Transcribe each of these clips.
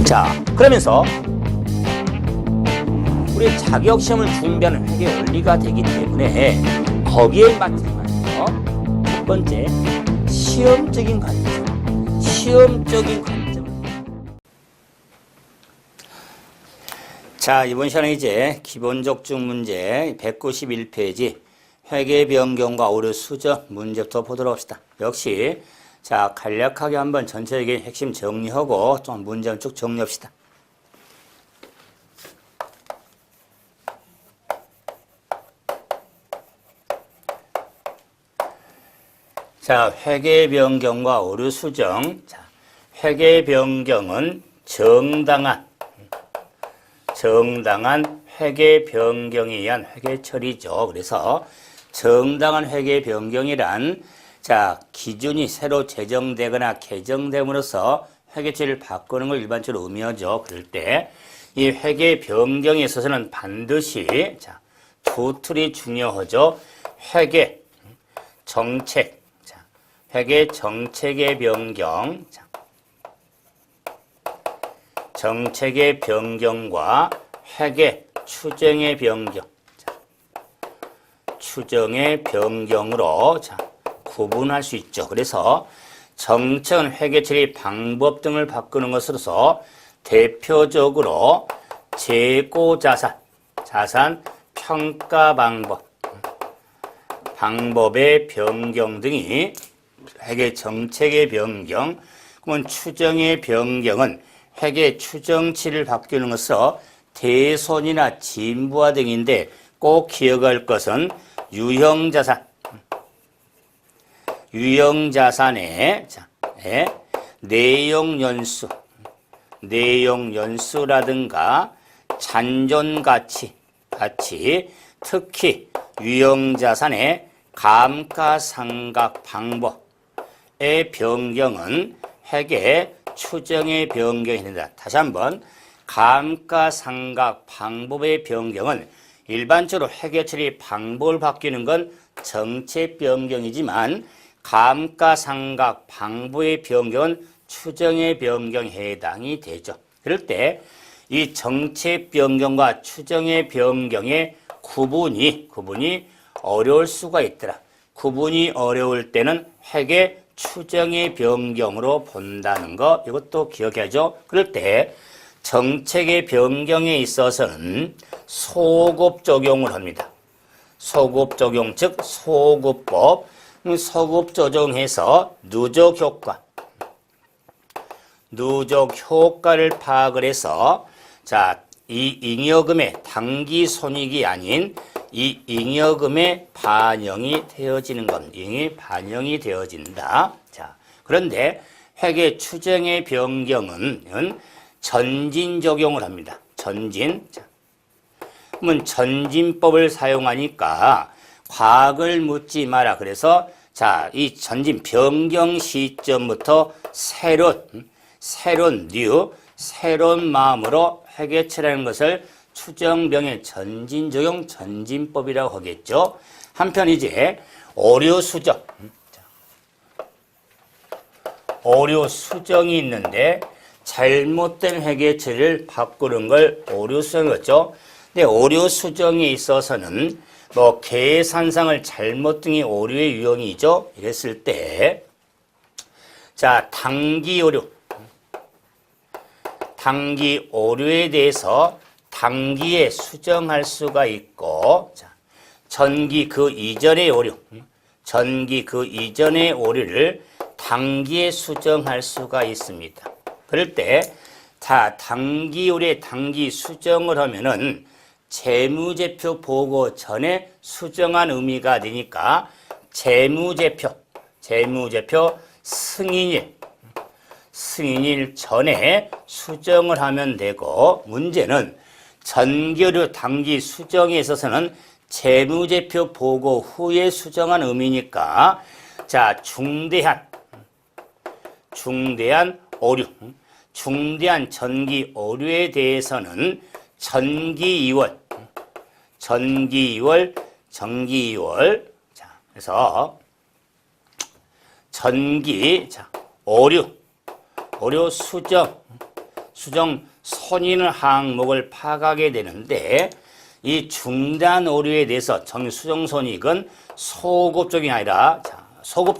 자, 그러면서 우리 자격시험을 준비하는 회계 원리가 되기 때문에 거기에 맞춰서 첫 번째 시험적인 관점, 자, 이번 시간에 이제 기본적중 문제 191페이지 회계 변경과 오류 수정 문제부터 보도록 합시다. 역시 자, 간략하게 한번 전체적인 핵심 정리하고 좀 문제는 쭉 정리합시다. 자, 회계 변경과 오류 수정. 자, 회계 변경은 정당한 회계 변경에 의한 회계 처리죠. 그래서 정당한 회계 변경이란 자, 기준이 새로 제정되거나 개정됨으로써 회계 처리를 바꾸는 걸 일반적으로 의미하죠. 그럴 때 이 회계 변경에 있어서는 반드시 자, 두 틀이 중요하죠. 회계 정책, 자, 회계 정책의 변경, 자, 정책의 변경과 회계 추정의 변경, 자, 추정의 변경으로 자, 구분할 수 있죠. 그래서 정책은 회계 처리 방법 등을 바꾸는 것으로서 대표적으로 재고자산, 자산 평가 방법의 변경 등이 회계 정책의 변경, 그러면 추정의 변경은 회계 추정치를 바꾸는 것으로 대손이나 진부화 등인데 꼭 기억할 것은 유형자산의 내용연수라든가 잔존가치, 특히 유형자산의 감가상각 방법의 변경은 회계 추정의 변경이 된다. 다시 한번 감가상각 방법의 변경은 일반적으로 회계 처리 방법을 바뀌는 건 정책 변경이지만 감가상각 방법의 변경은 추정의 변경에 해당이 되죠. 그럴 때 이 정책 변경과 추정의 변경의 구분이 어려울 수가 있더라. 구분이 어려울 때는 회계 추정의 변경으로 본다는 거 이것도 기억해야죠. 그럴 때 정책의 변경에 있어서는 소급 적용을 합니다. 소급 적용 즉 소급법, 소급 적용해서 누적 효과를 파악을 해서 자, 이 잉여금의 당기 손익이 아닌 이 잉여금에 반영이 되어지는 겁니다. 잉이 반영이 되어진다. 자, 그런데 회계 추정의 변경은 전진 적용을 합니다. 전진. 자, 그러면 전진법을 사용하니까 과학을 묻지 마라. 그래서 자, 이 전진 변경 시점부터 새로운 마음으로 회계 처리하는 것을 추정병의 전진 적용 전진법이라고 하겠죠. 한편 이제 오류 수정이 있는데 잘못된 회계 처리를 바꾸는 걸 오류 수정이었죠. 근데 오류 수정에 있어서는 뭐 계산상을 잘못 등이 오류의 유형이죠. 이랬을 때 자, 당기 오류에 대해서 단기에 수정할 수가 있고, 자, 전기 그 이전의 오류를 단기에 수정할 수가 있습니다. 그럴 때, 자, 단기 오류에 단기 수정을 하면은 재무제표 보고 전에 수정한 의미가 되니까 재무제표 승인일 전에 수정을 하면 되고, 문제는 전기오류 단기 수정에 있어서는 재무제표 보고 후에 수정한 의미니까 자, 중대한 전기 오류에 대해서는 전기 2월 자, 그래서 오류 수정 선인 항목을 파악하게 되는데 이 중단 오류에 대해서 수정 선익은 소급 적용이 아니라 소급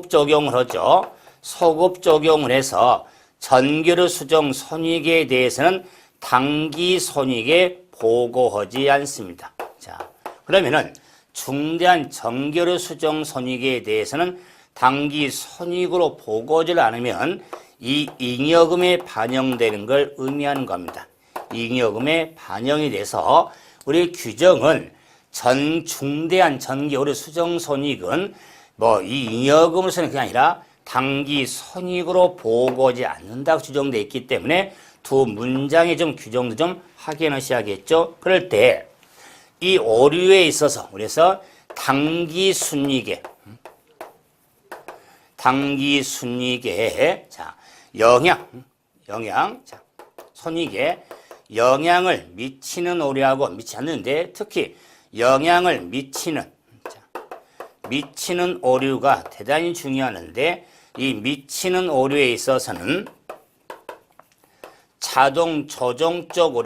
적용을 하죠. 소급 적용을 해서 전교류 수정 손익에 대해서는 당기 손익에 보고하지 않습니다. 자, 그러면은 중대한 전교류 수정 손익에 대해서는 당기 손익으로 보고하지 않으면 이 잉여금에 반영되는 걸 의미하는 겁니다. 잉여금에 반영이 돼서 우리 규정은 중대한 전교류 수정 손익은 이 잉여금을 쓰는 게 아니라 당기 손익으로 보고하지 않는다고 규정되어 있기 때문에 두 문장의 좀 규정도 좀 확인하셔야겠죠. 그럴 때 이 오류에 있어서 그래서 당기 순이익에 자 영향 자 손익에 영향을 미치는 오류하고 미치지 않는데 특히 영향을 미치는 오류가 대단히 중요하는데 이 미치는 오류에 있어서는 자동 조정적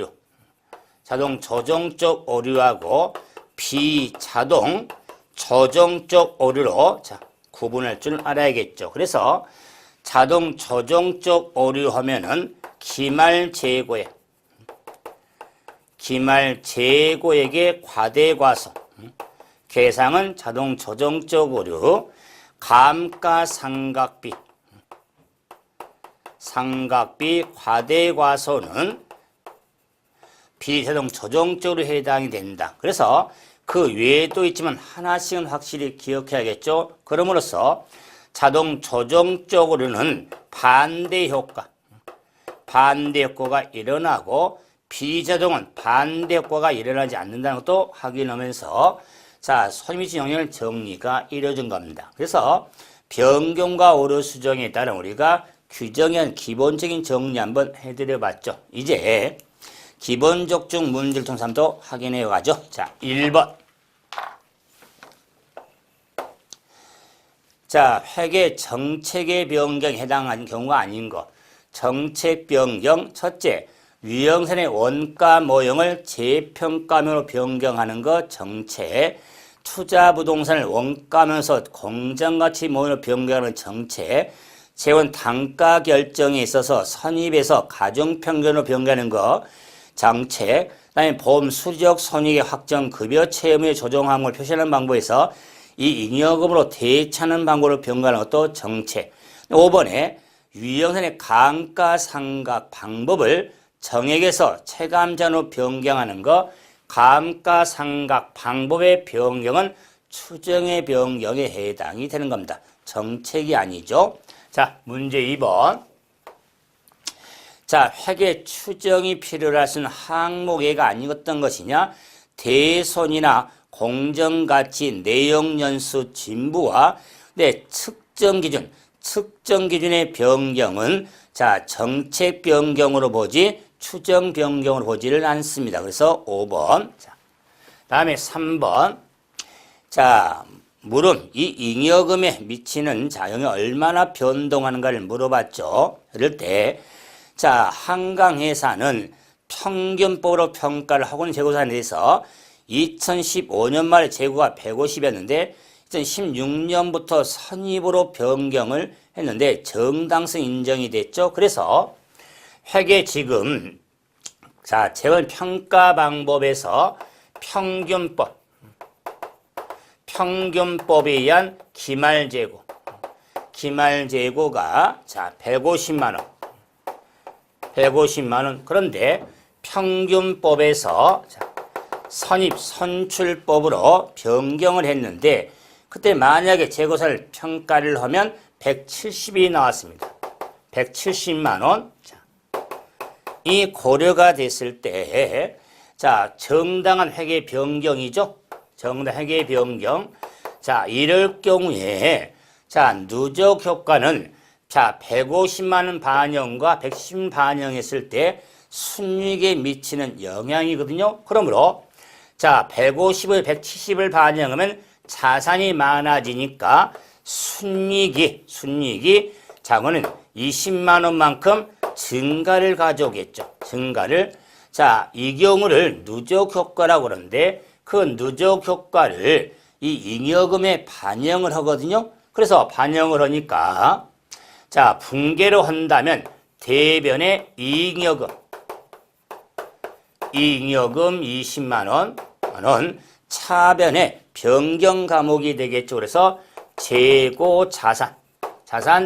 오류하고 비자동 조정적 오류로 구분할 줄 알아야겠죠. 그래서 자동 조정적 오류 하면은 기말 재고액의 과대과소 계상은 자동 조정적 오류, 감가상각비 과대과소는 비자동 조정적으로 해당이 된다. 그래서 그 외에도 있지만 하나씩은 확실히 기억해야겠죠. 그럼으로써 자동 조정적으로는 반대 효과가 일어나고 비자동은 반대 효과가 일어나지 않는다는 것도 확인하면서 손익미치 영향을 정리가 이루어진 겁니다. 그래서 변경과 오류 수정에 따른 우리가 규정에 한 기본적인 정리 한번 해드려 봤죠. 이제 기본적중 문제를 통해서 한번 확인해 가죠. 1번. 회계 정책의 변경에 해당하는 경우가 아닌 것. 정책 변경, 첫째, 유형선의 원가 모형을 재평가면으로 변경하는 것, 정책. 투자 부동산을 원가면서 공정가치 모형으로 변경하는 정책. 재원 단가 결정에 있어서 선입에서 가중평균으로 변경하는 것, 정책. 그다음에 보험 수리적 손익의 확정 급여 채무의 조정 항목을 표시하는 방법에서 이 잉여금으로 대체하는 방법으로 변경하는 것도 정책. 5번에 유형선의 감가상각 방법을 정액에서 체감전으로 변경하는 것, 감가상각 방법의 변경은 추정의 변경에 해당이 되는 겁니다. 정책이 아니죠. 문제 2번. 회계 추정이 필요로 할 수 있는 항목에가 아닌 어떤 것이냐? 대손이나 공정가치 내역연수 진부와 측정 기준의 변경은 정책 변경으로 보지 추정 변경으로 보지를 않습니다. 그래서 5번. 다음에 3번. 물음 이 잉여금에 미치는 영향이 얼마나 변동하는가를 물어봤죠. 이럴 때 한강회사는 평균법으로 평가를 하고는 재고산에 대해서 2015년 말에 재고가 150이었는데 2016년부터 선입으로 변경을 했는데 정당성 인정이 됐죠. 그래서 회계 지금 재원 평가 방법에서 평균법에 의한 기말재고가 150만 원. 그런데 평균법에서 선출법으로 변경을 했는데 그때 만약에 재고사를 평가를 하면 170이 나왔습니다. 170만 원. 이 고려가 됐을 때 정당한 회계 변경이죠. 정당 회계 변경. 이럴 경우에 누적 효과는 150만 원 반영과 110만 반영했을 때 순이익에 미치는 영향이거든요. 그러므로 150을 170을 반영하면 자산이 많아지니까 순이익이 자, 그거는 20만 원만큼 증가를 가져오겠죠. 증가를. 자, 이 경우를 누적 효과라고 그러는데 그 누적 효과를 이 잉여금에 반영을 하거든요. 그래서 반영을 하니까 자, 분계로 한다면 대변의 이익여금 20만 원, 차변의 변경 과목이 되겠죠. 그래서 재고 자산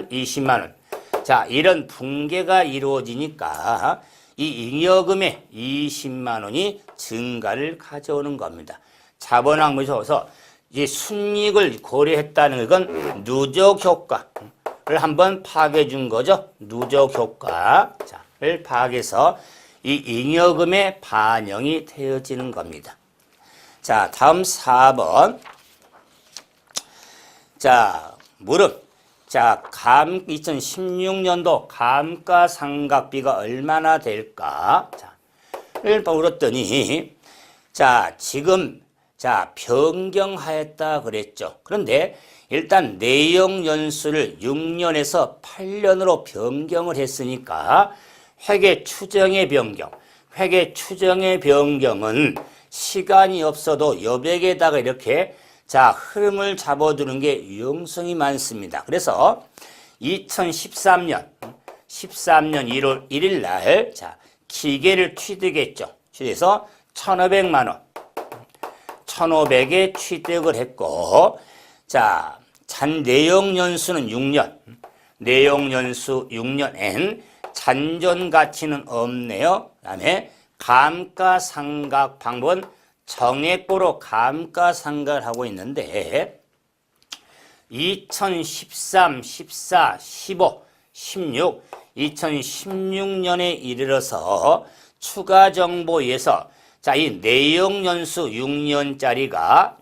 20만 원. 자, 이런 분계가 이루어지니까 이 잉여금의 20만 원이 증가를 가져오는 겁니다. 자본항목에서 이 순이익을 고려했다는 건 누적 효과를 한번 파악해 준 거죠. 누적 효과를 파악해서 이 잉여금에 반영이 되어지는 겁니다. 자, 다음 4번. 자, 물음. 자, 2016년도 감가상각비가 얼마나 될까? 자, 를 물었더니, 자, 지금, 자, 변경하였다 그랬죠. 그런데 일단 내용 연수를 6년에서 8년으로 변경을 했으니까 회계 추정의 변경은 시간이 없어도 여백에다가 이렇게 자, 흐름을 잡아두는 게 유용성이 많습니다. 그래서 2013년 1월 1일 날, 자, 기계를 취득했죠. 취득해서 1,500만 원. 1,500에 취득을 했고, 자, 내용 연수는 6년. 내용 연수 6년엔 잔존 가치는 없네요. 그 다음에 감가상각 방법은 정액보로 감가상각을 하고 있는데 2013, 14, 15, 16, 2016년에 이르러서 추가 정보에서 자, 이 내용 연수 6년짜리가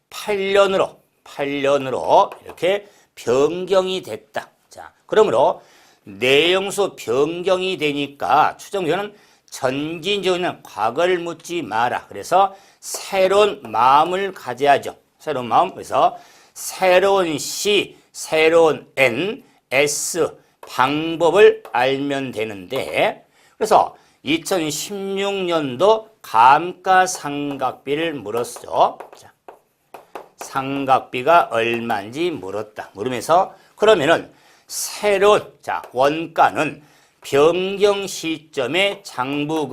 8년으로 이렇게 변경이 됐다. 자, 그러므로 내용수 변경이 되니까 추정되는 전진적인 과거를 묻지 마라. 그래서 새로운 마음을 가져야죠. 새로운 마음. 그래서 새로운 C, 새로운 N, S 방법을 알면 되는데 그래서 2016년도 감가상각비를 물었죠. 자, 상각비가 얼마인지 물었다. 물으면서 그러면은 새로운 자, 원가는 변경 시점의 장부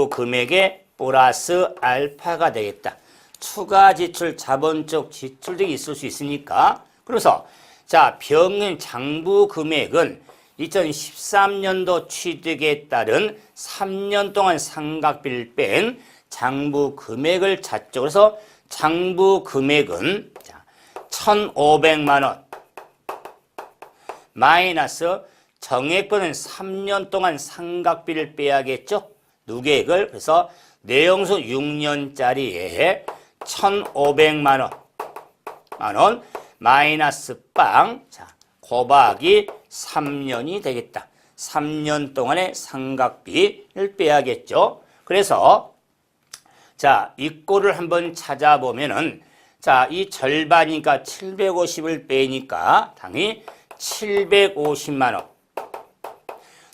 금액의 플러스 알파가 되겠다. 추가 지출, 자본적 지출 등이 있을 수 있으니까. 그래서 자, 장부 금액은 2013년도 취득에 따른 3년 동안 상각비를 뺀 장부 금액을 찾죠. 그래서 장부 금액은 1,500만 원 마이너스 정액분은 3년 동안 상각비를 빼야겠죠. 누계액을. 그래서 내용수 6년짜리에 1,500만 원 마이너스 빵. 자, 곱하기 3년이 되겠다. 3년 동안의 상각비를 빼야겠죠. 그래서 자, 이 꼴을 한번 찾아보면은 자, 이 절반이니까 750을 빼니까 당연히 750만 원.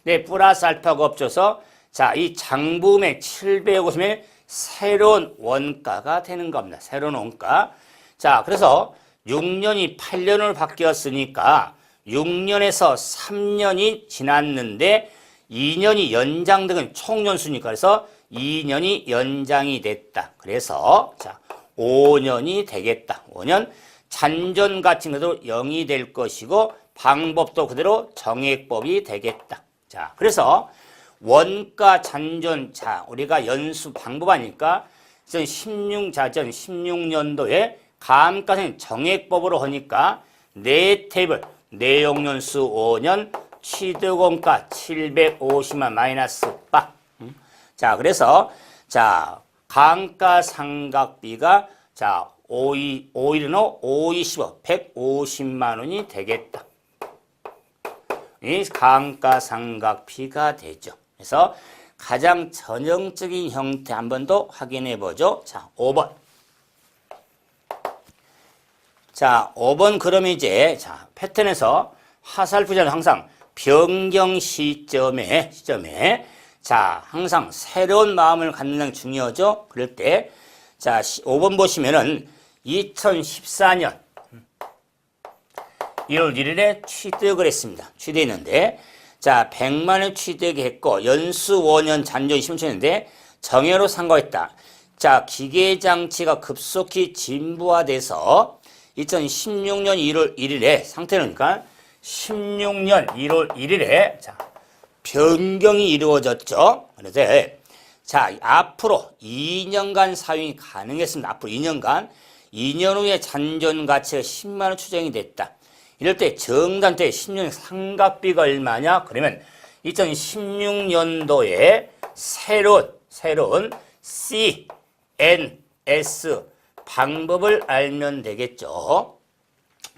네, 플러스 알파가 없어서 자, 이 장부금액 750의 새로운 원가가 되는 겁니다. 새로운 원가. 자, 그래서 6년이 8년으로 바뀌었으니까 6년에서 3년이 지났는데 2년이 연장된 총연수니까 그래서 2년이 연장이 됐다. 그래서 자, 5년이 되겠다. 5년 잔존 가치는 그대로 0이 될 것이고 방법도 그대로 정액법이 되겠다. 자, 그래서 원가 잔존, 자, 우리가 연수 방법 아니까 16년도에 감가상 정액법으로 하니까 네 테이블, 내용연수 5년, 취득원가 750만 마이너스 빠. 자, 그래서 자, 감가상각비가 자, 5일은 525, 150만 원이 되겠다. 이 감가상각비가 되죠. 그래서 가장 전형적인 형태 한 번 더 확인해 보죠. 자, 5번. 자, 5번 그러면 이제 자, 패턴에서 화살표는 항상 변경 시점에 자, 항상 새로운 마음을 갖는 게 중요하죠. 그럴 때 자, 5번 보시면은 2014년 1월 1일에 취득을 했습니다. 취득했는데 자, 100만 원 취득했고 연수 5년 잔존이 심취했는데 정해로 상고했다. 자, 기계장치가 급속히 진부화돼서 2016년 1월 1일에 상태는 그러니까 16년 1월 1일에 자, 변경이 이루어졌죠. 그래서 자, 앞으로 2년간 사용이 가능했습니다. 앞으로 2년간 2년 후에 잔존 가치가 10만 원 추정이 됐다. 이럴 때 정단 때 10년 상각비가 얼마냐? 그러면 2016년도에 새로운 CNS 방법을 알면 되겠죠.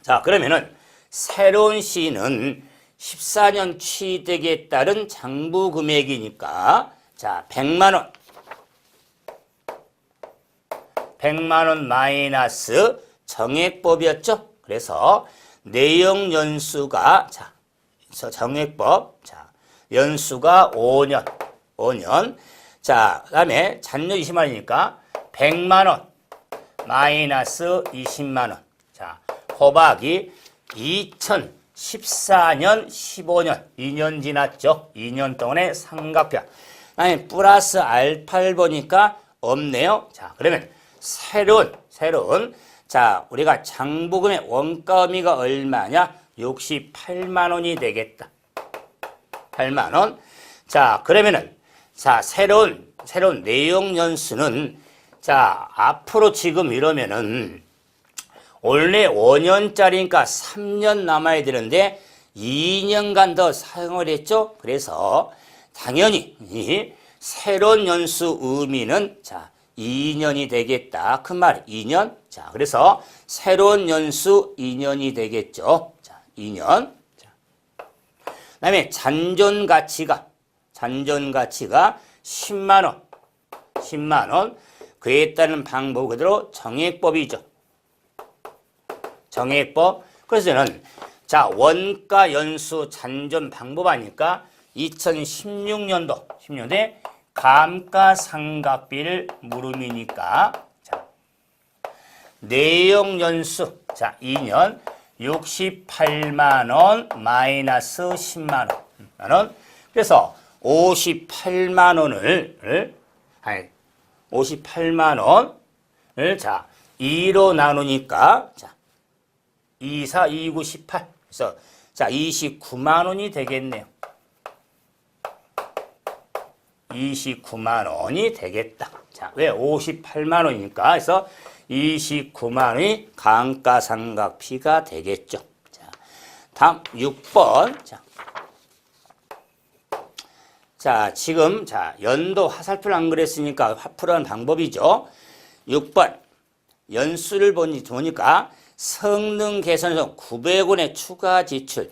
자, 그러면은 새로운 C는 14년 취득에 따른 장부 금액이니까 자, 100만 원. 100만 원 마이너스 정액법이었죠. 그래서 내용 연수가 자, 정액법. 자, 연수가 5년. 자, 그다음에 잔존 20만 원이니까 100만 원 마이너스 20만 원. 자, 곱하기 2014년 15년 2년 지났죠. 2년 동안의 상각표. 아니 플러스 R8 보니까 없네요. 자, 그러면 새로운 자, 우리가 장부금의 원가 의미가 얼마냐? 68만 원이 되겠다. 8만 원. 자, 그러면은 자, 새로운 내용 연수는 자, 앞으로 지금 이러면은 원래 5년짜리니까 3년 남아야 되는데 2년간 더 사용을 했죠. 그래서 당연히 이 새로운 연수 의미는 자, 2년이 되겠다. 그 말 2년. 자, 그래서 새로운 연수 2년이 되겠죠. 자, 2년. 자. 그다음에 잔존 가치가 10만 원. 10만 원. 그에 따른 방법 그대로 정액법이죠. 정액법. 그래서 저는 자, 원가 연수 잔존 방법 아니까 2016년도에 감가상각비를 물음이니까 자, 내용 연수 자, 2년 68만 원 마이너스 10만 원. 그래서 58만 원을 자, 2로 나누니까 자, 2, 4, 2, 9, 18. 그래서 자, 29만 원이 되겠네요. 29만 원이 되겠다. 자, 왜 58만 원이니까? 그래서 29만 원이 감가상각비가 되겠죠. 자, 다음 6번. 자, 지금 자, 연도 화살표를 안 그랬으니까 화풀이하는 방법이죠. 6번. 연수를 보니까 성능 개선에서 900원의 추가 지출,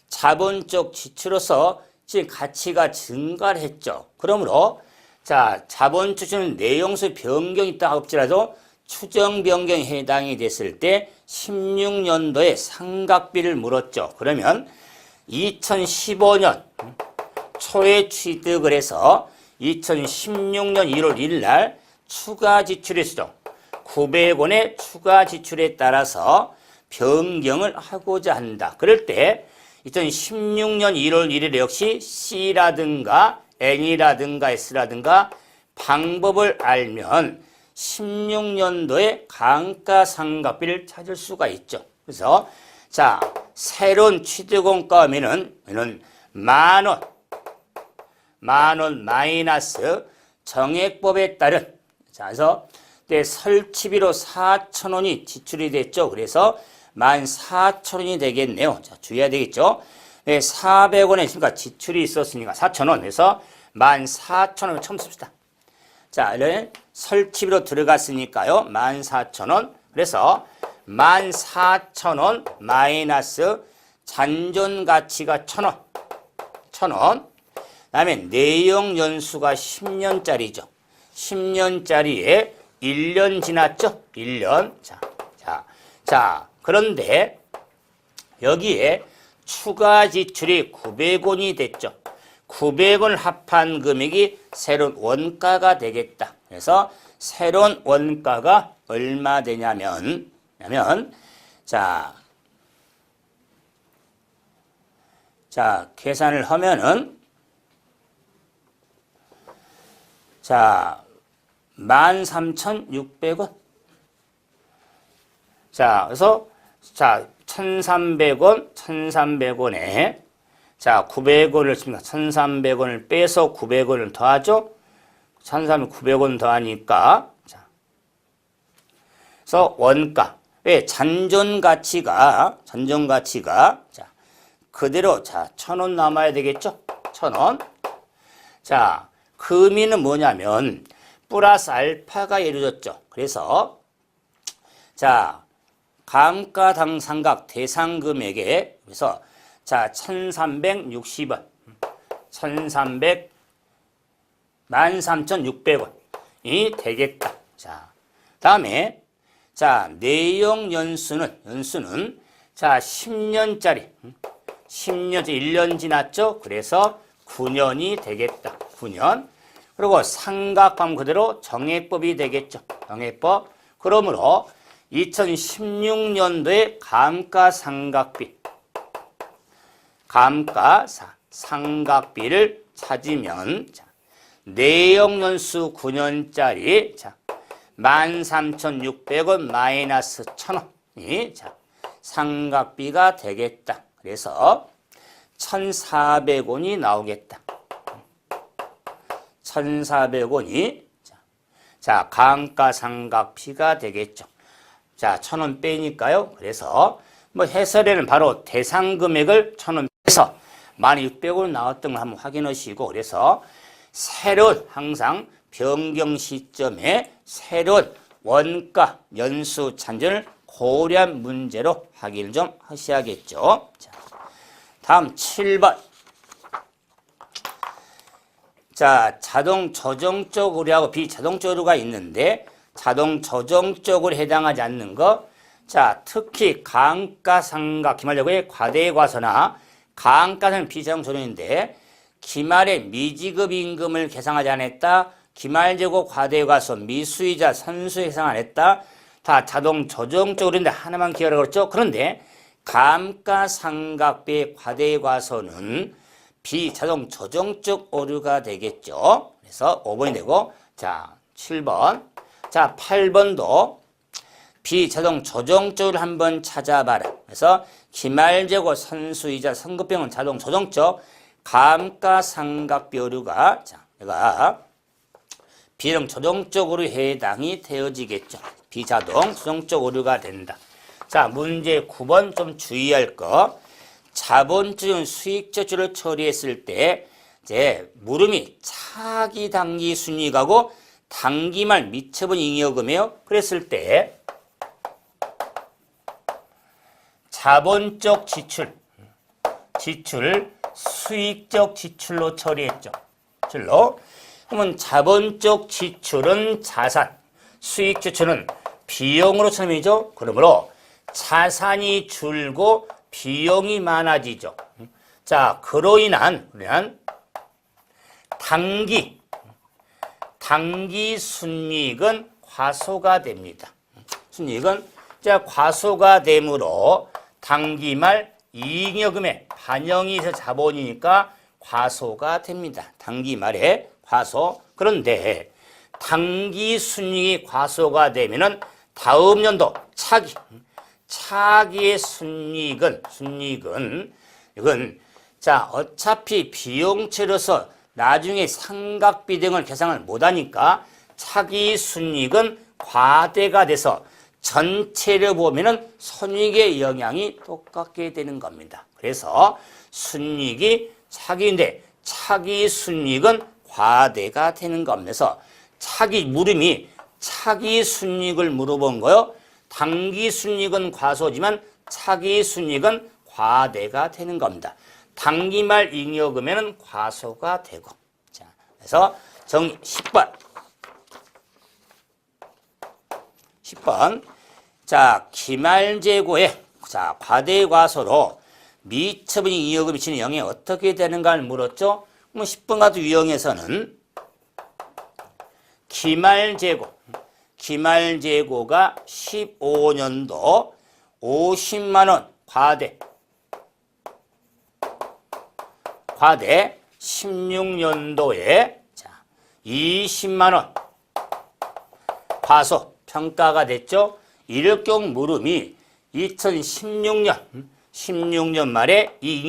자본적 지출로서 지금 가치가 증가를 했죠. 그러므로 자, 자본 추출은 내용수 변경이 있다 할지라도 추정 변경에 해당이 됐을 때 16년도에 상각비를 물었죠. 그러면 2015년 초에 취득을 해서 2016년 1월 1일 날 추가 지출했죠. 900원의 추가 지출에 따라서 변경을 하고자 한다. 그럴 때 2016년 1월 1일 역시 C라든가 N이라든가 S라든가 방법을 알면 16년도에 감가상각비를 찾을 수가 있죠. 그래서 자, 새로운 취득원가 하면은 만원 마이너스 정액법에 따른 자, 그래서 때 설치비로 4,000원이 지출이 됐죠. 그래서 14,000원이 되겠네요. 자, 주의해야 되겠죠. 네, 400원에 있으니까 지출이 있었으니까 4,000원. 그래서 14,000원을 처음 씁시다. 자, 이런 설치비로 들어갔으니까요. 14,000원. 그래서 14,000원 마이너스 잔존 가치가 1,000원. 1,000원. 그다음에 내용 연수가 10년짜리죠. 10년짜리에 1년 지났죠? 1년. 자, 그런데 여기에 추가 지출이 900원이 됐죠. 900원 합한 금액이 새로운 원가가 되겠다. 그래서 새로운 원가가 얼마 되냐면, 자, 계산을 하면은, 자, 13,600원. 자, 그래서, 자, 1,300원, 1,300원에, 자, 900원을 씁니다. 1,300원을 빼서 900원을 더하죠? 1,300원, 900원 더하니까, 자. 그래서 원가. 왜? 잔존 가치가, 자, 그대로, 자, 1,000원 남아야 되겠죠? 1,000원. 자, 그 의미는 뭐냐면, 플러스 알파가 이루어졌죠. 그래서, 자, 감가상각 대상 금액에, 그래서, 자, 1,360원. 13,600원이 되겠다. 자, 다음에, 자, 내용 연수는, 자, 10년짜리. 1년 지났죠? 그래서 9년이 되겠다. 9년. 그리고 상각방 그대로 정액법이 되겠죠. 정액법. 그러므로 2016년도에 감가상각비를 찾으면, 자, 내용연수 9년짜리, 자, 13,600원 마이너스 1,000원이, 자, 상각비가 되겠다. 그래서 1,400원이 나오겠다. 1,400원이, 자, 감가상각비가 되겠죠. 자, 1,000원 빼니까요. 그래서 뭐 해설에는 바로 대상 금액을 1,000원 빼서 1,600원 나왔던 걸 한번 확인하시고, 그래서 새로운 항상 변경 시점에 새로운 원가 연수 잔존을 고려한 문제로 확인을 좀 하셔야겠죠. 자, 다음 7번. 자, 자동 조정적 오류하고 비자동적 오류가 있는데, 자동 조정적으로 해당하지 않는 거, 자, 특히 감가상각 기말예고의 과대과서나 감가상각 비자동 조정인데, 기말에 미지급 임금을 계상하지 않았다, 기말재고 과대과서 미수이자 선수 해상 안 했다, 다 자동 조정적으로인데 하나만 기억하라고 그랬죠. 그런데 감가상각비의 과대과서는 비자동 조정적 오류가 되겠죠. 그래서 5번이 되고, 자, 7번. 자, 8번도 비자동 조정적으로 한번 찾아봐라. 그래서 기말재고 선수이자 선급병은 자동 조정적, 감가상각비 오류가, 자, 내가 비자동 조정적으로 해당이 되어지겠죠. 비자동 조정적 오류가 된다. 자, 문제 9번 좀 주의할 거. 자본주의 수익저주를 처리했을 때, 이제 물음이 차기 당기 순이익하고 당기말 미처분 잉여금이에요. 그랬을 때 자본적 지출 수익적 지출로 처리했죠. 그러면 자본적 지출은 자산, 수익 지출은 비용으로 처리죠. 그러므로 자산이 줄고 비용이 많아지죠. 자, 그로 인한 당기 순이익은 과소가 됩니다. 순이익은 자, 과소가 되므로 당기말 잉여금에 반영이 돼서 자본이니까 과소가 됩니다. 당기말에 과소. 그런데 당기 순이익이 과소가 되면은 다음 연도 차기의 순이익은 이건 자, 어차피 비용처로서 나중에 상각비 등을 계산을 못하니까 차기 순이익은 과대가 돼서 전체를 보면은 손익의 영향이 똑같게 되는 겁니다. 그래서 순이익이 차기인데 차기 순이익은 과대가 되는 겁니다. 차기 물음이 차기 순이익을 물어본 거요. 당기 순이익은 과소지만 차기 순이익은 과대가 되는 겁니다. 당기말 잉여금에는 과소가 되고. 자, 그래서 정리 10번. 자, 기말재고에 자, 과대과소로 미처분 잉여금이 미치는 영향이 어떻게 되는가를 물었죠. 그럼 10번 같은 유형에서는 기말재고가 15년도 50만 원 과대 16년도에 자, 20만 원 과소 평가가 됐죠. 이럴 경우 물음이 2016년 말에 이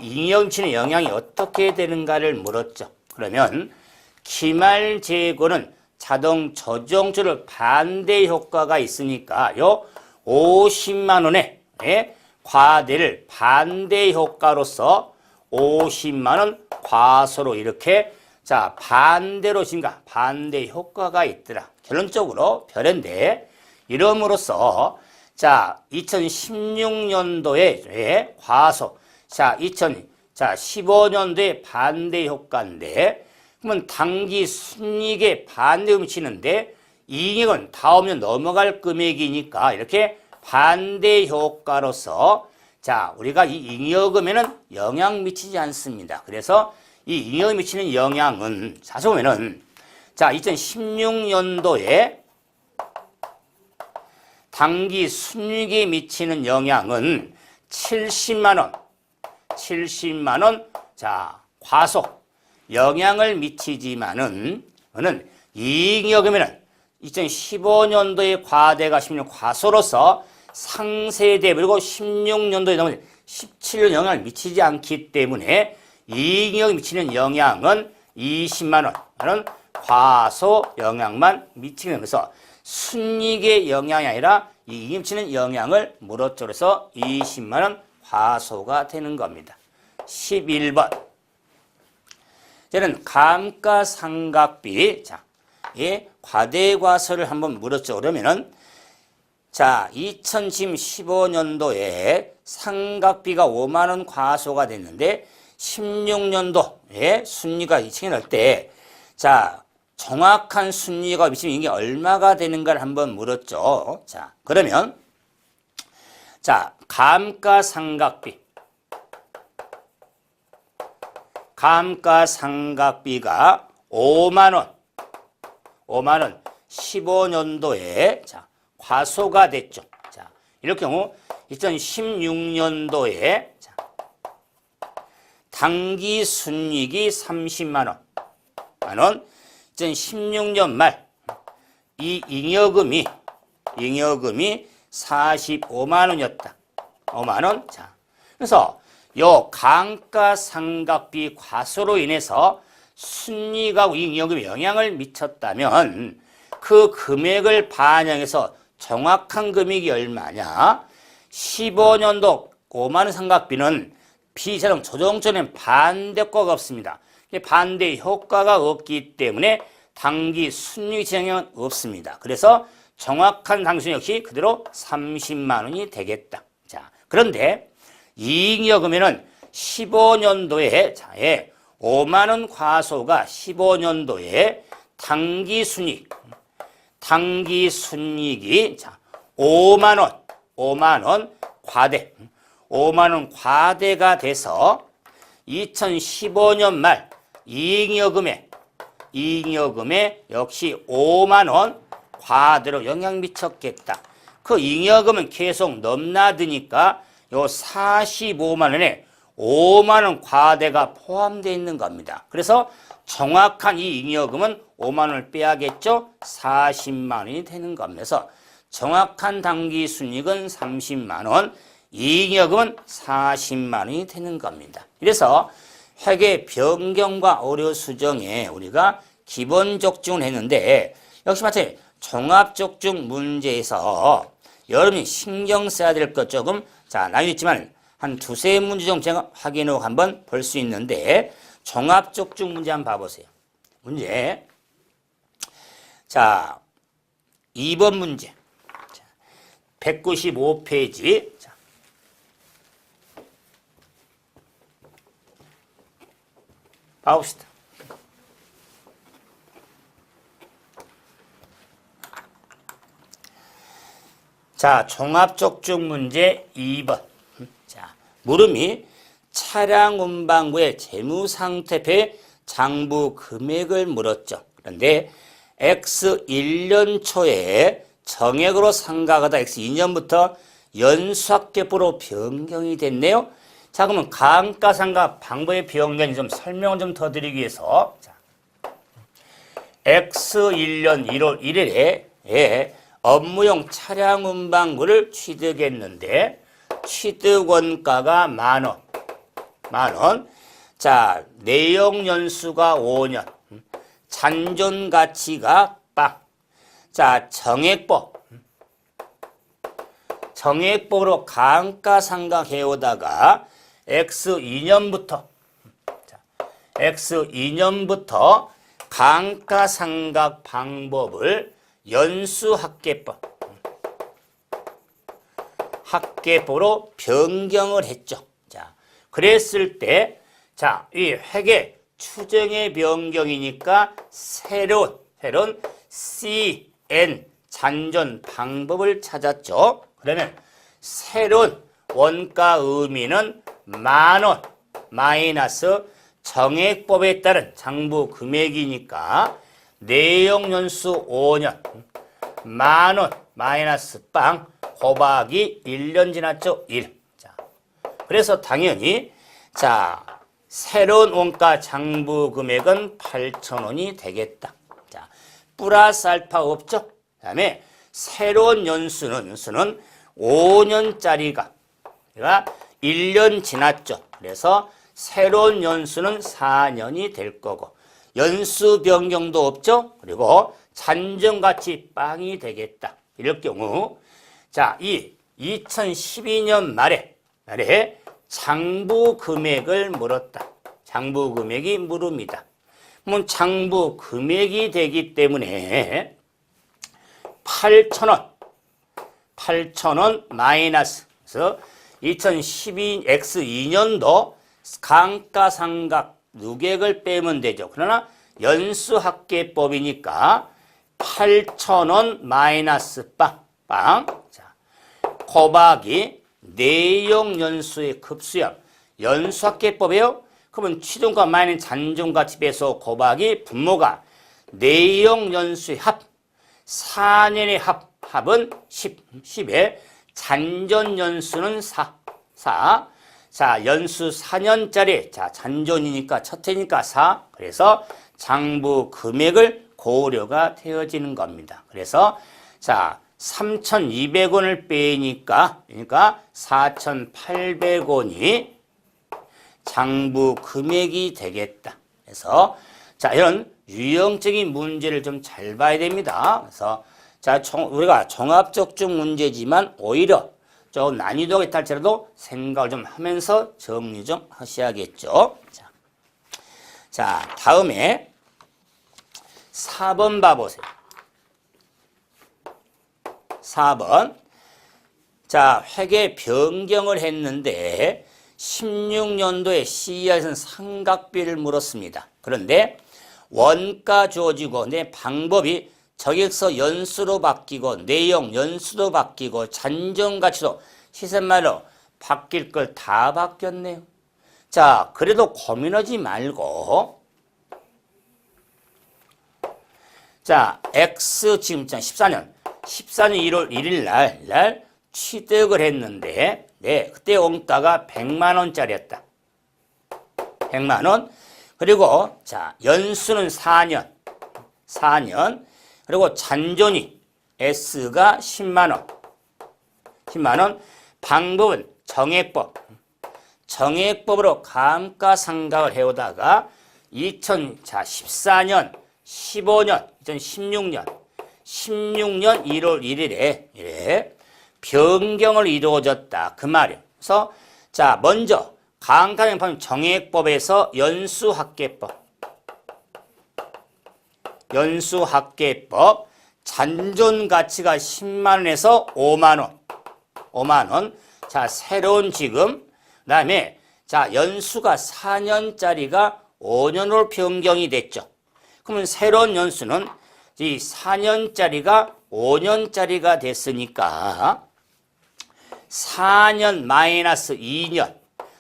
잉여금 치는 영향이 어떻게 되는가를 물었죠. 그러면 기말재고는 자동 조정조를 반대 효과가 있으니까 요 50만 원의 과대를 반대 효과로서 50만 원 과소로 이렇게 자 반대로 증가 반대 효과가 있더라. 결론적으로 별인데 이름으로써 자 2016년도에 과소 자 15년도에 반대 효과인데 그러면 당기 순이익에 반대금이 치는데 이익은 다음 년 넘어갈 금액이니까 이렇게 반대 효과로서 자 우리가 이 잉여금에는 영향 미치지 않습니다. 그래서 이 잉여금이 미치는 영향은 자세 보면은 자 2016년도에 당기 순이익에 미치는 영향은 70만 원 자 과소 영향을 미치지만은 이익여금에는 2015년도에 과대가 16년 과소로서 상세대 그리고 16년도에 넘은 17년 영향을 미치지 않기 때문에 이익여금이 미치는 영향은 20만 원은 과소 영향만 미치면서 순이익의 영향이 아니라 이익이 미치는 영향을 물었죠. 그래서 20만 원 과소가 되는 겁니다. 11번. 저는 감가상각비 자, 과대과소를 한번 물었죠. 그러면은 자, 2015년도에 상각비가 5만 원 과소가 됐는데 16년도에 순이익가 2층에 넣을 때 자, 정확한 순이익가 미치면 이게 얼마가 되는가를 한번 물었죠. 자, 그러면 자, 감가상각비가 5만 원 15년도에 자, 과소가 됐죠. 자, 이럴 경우 2016년도에 자, 당기 순이익이 30만 원 2016년 말 이 잉여금이 45만 원이었다. 5만 원. 자, 그래서 요 감가상각비 과소로 인해서 순이익하고 잉여금에 영향을 미쳤다면 그 금액을 반영해서 정확한 금액이 얼마냐? 15년도 5만 원 상각비는 비자동 조정전에는 반대 효과가 없습니다. 반대 효과가 없기 때문에 당기 순이익 영향은 없습니다. 그래서 정확한 당순 역시 그대로 30만 원이 되겠다. 자, 그런데 이익여금에는 15년도에 자, 5만 원 과소가 15년도에 당기 순이익이 자, 5만 원 과대 5만 원 과대가 돼서 2015년 말 이익여금에 역시 5만 원 과대로 영향 미쳤겠다. 그 잉여금은 계속 넘나드니까 요 45만 원에 5만 원 과대가 포함되어 있는 겁니다. 그래서 정확한 이 잉여금은 5만 원을 빼야겠죠? 40만 원이 되는 겁니다. 정확한 당기 순이익은 30만 원, 이익여금은 40만 원이 되는 겁니다. 그래서 회계 변경과 오류 수정에 우리가 기본 적중을 했는데 역시 마찬가지 종합 적중 문제에서 여러분이 신경 써야 될 것 조금 자 나뉘어 있지만 한 두세 문제 정도 제가 확인하고 한번 볼 수 있는데 종합 적중 문제 한번 봐보세요. 문제 자 2번 문제 195페이지 자, 봐봅시다. 자, 종합적중 문제 2번. 자, 물음이 차량 운반구의 재무상태표의 장부 금액을 물었죠. 그런데 X 1년 초에 정액으로 상각하다 X 2년부터 연수학계부로 변경이 됐네요. 자, 그러면 감가상각 방법의 변경이 좀 설명을 좀 더 드리기 위해서 자, X 1년 1월 1일에 업무용 차량 운반구를 취득했는데 취득 원가가 만원. 자, 내역 연수가 5년. 잔존 가치가 빵. 자, 정액법으로 감가상각해 오다가 X 2년부터 감가상각 방법을 연수학계법으로 변경을 했죠. 자, 그랬을 때, 자, 이 회계 추정의 변경이니까 새로운 CN 잔존 방법을 찾았죠. 그러면 새로운 원가 의미는 만원 마이너스 정액법에 따른 장부 금액이니까 내역 연수 5년 만원 마이너스 빵 곱하기 1년 지났죠. 1. 자, 그래서 당연히 자, 새로운 원가 장부 금액은 8,000원이 되겠다. 자, 플러스 알파 없죠? 그 다음에 새로운 연수는 5년짜리가 1년 지났죠. 그래서 새로운 연수는 4년이 될 거고 연수 변경도 없죠. 그리고 잔존가치 빵이 되겠다. 이럴 경우 자, 이 2012년 말에 장부 금액을 물었다. 장부 금액이 물음이다. 그러면 장부 금액이 되기 때문에 8,000원 마이너스 그래서 2012 X2년도 감가상각 누객을 빼면 되죠. 그러나 연수학계법이니까 8,000원 마이너스 빵. 자, 곱하기 내역 연수의 급수량 연수학계법이에요. 그러면 취득원가 마이너스 잔존가치 배수 곱하기 분모가 내역 연수의 합 4년의 합은 10에 잔존 연수는 4. 자, 연수 4년짜리 자, 잔존이니까 첫 해니까 4. 그래서 장부 금액을 고려가 되어지는 겁니다. 그래서 자, 3,200원을 빼니까 그러니까 4,800원이 장부 금액이 되겠다. 그래서 자, 이런 유형적인 문제를 좀 잘 봐야 됩니다. 그래서 자, 우리가 종합적중 문제지만 오히려 좀 난이도가 있다 할지라도 생각을 좀 하면서 정리 좀 하셔야겠죠. 자, 다음에 4번 봐보세요. 4번. 자, 회계 변경을 했는데 16년도에 CER에서는 상각비를 물었습니다. 그런데 원가 주어지고 내 방법이 적액서 연수로 바뀌고 내용 연수도 바뀌고 잔존가치도 시세말로 바뀔 걸 다 바뀌었네요. 자, 그래도 고민하지 말고 자, X 지금 14년 1월 1일 날 취득을 했는데 네, 그때 원가가 100만 원짜리였다. 100만 원. 그리고 자, 연수는 4년. 그리고 잔존이 S가 10만 원. 10만 원. 방법은 정액법으로 감가상각을 해오다가 2014년, 15년, 2016년 1월 1일에 변경을 이루어졌다. 그 말이에요. 그래서 자, 먼저 감가상각 정액법에서 연수학계법 잔존가치가 10만 원에서 5만 원. 자, 새로운 지금 그다음에 자, 연수가 4년짜리가 5년으로 변경이 됐죠. 그러면 새로운 연수는 이 4년짜리가 5년짜리가 됐으니까 4년 마이너스 2년,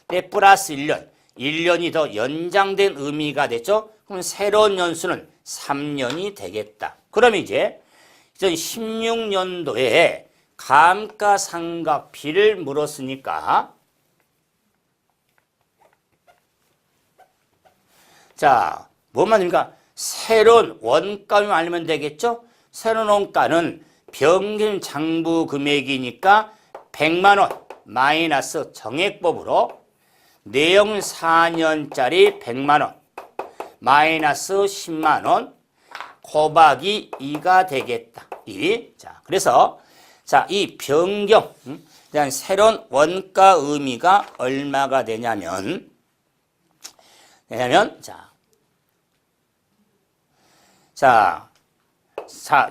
네, 플러스 1년, 1년이 더 연장된 의미가 됐죠? 그럼 새로운 연수는 3년이 되겠다. 그럼 이제 2016년도에 감가상각비를 물었으니까 자, 뭐만 됩니까? 새로운 원가만 알면 되겠죠? 새로운 원가는 평균 장부 금액이니까 100만 원 마이너스 정액법으로 내용 4년짜리 100만 원 마이너스 10만 원 곱하기 2가 되겠다. 자, 그래서 자, 이 변경, 새로운 원가 의미가 얼마가 되냐면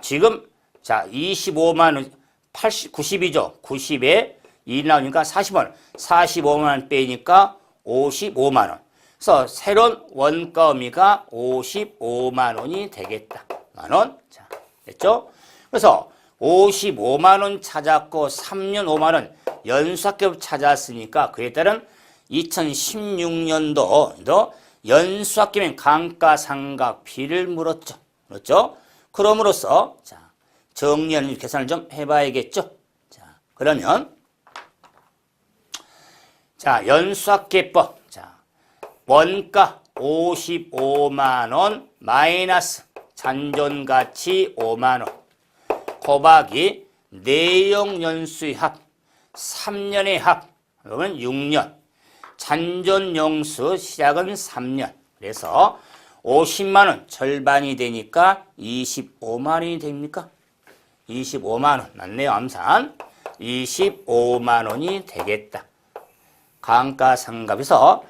지금 25만 원 90이죠. 90에 2 나오니까 40만 원. 45만 원 빼니까 55만 원. 그래서 새로운 원가 의미가 55만 원이 되겠다. 만 원. 자, 됐죠? 그래서 55만 원 찾았고 3년 5만 원 연수학급 찾았으니까 그에 따른 2016년도 연수학기면 감가상각비를 물었죠. 그렇죠? 그럼으로써 자, 정리하는 계산을 좀 해봐야겠죠. 자, 그러면 자, 연수학계법. 자, 원가 55만 원 마이너스 잔존가치 5만 원 곱하기 내용 연수의 합 3년의 합 그러면 6년 잔존용수 시작은 3년 그래서 50만 원 절반이 되니까 25만 원이 됩니까? 25만 원 맞네요. 암산 25만 원이 되겠다. 감가상각에서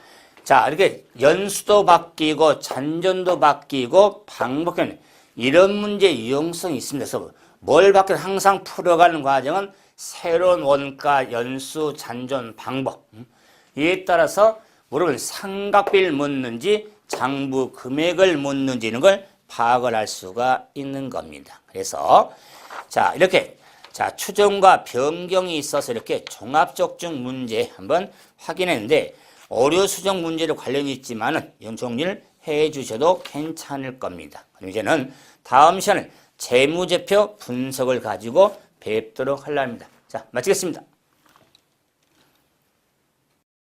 자 이렇게 연수도 바뀌고 잔존도 바뀌고 방법은 이런 문제 유용성이 있습니다. 그래서 뭘 바뀌어 항상 풀어가는 과정은 새로운 원가, 연수, 잔존, 방법 이에 따라서 물론 상각비를 묻는지 장부 금액을 묻는지 이런 걸 파악을 할 수가 있는 겁니다. 그래서 자 이렇게 자 추정과 변경이 있어서 이렇게 종합적중 문제 한번 확인했는데 어려 수정 문제로 관련이 있지만은 이런 정리를 해 주셔도 괜찮을 겁니다. 그럼 이제는 다음 시간에 재무제표 분석을 가지고 뵙도록 하려 합니다. 자, 마치겠습니다.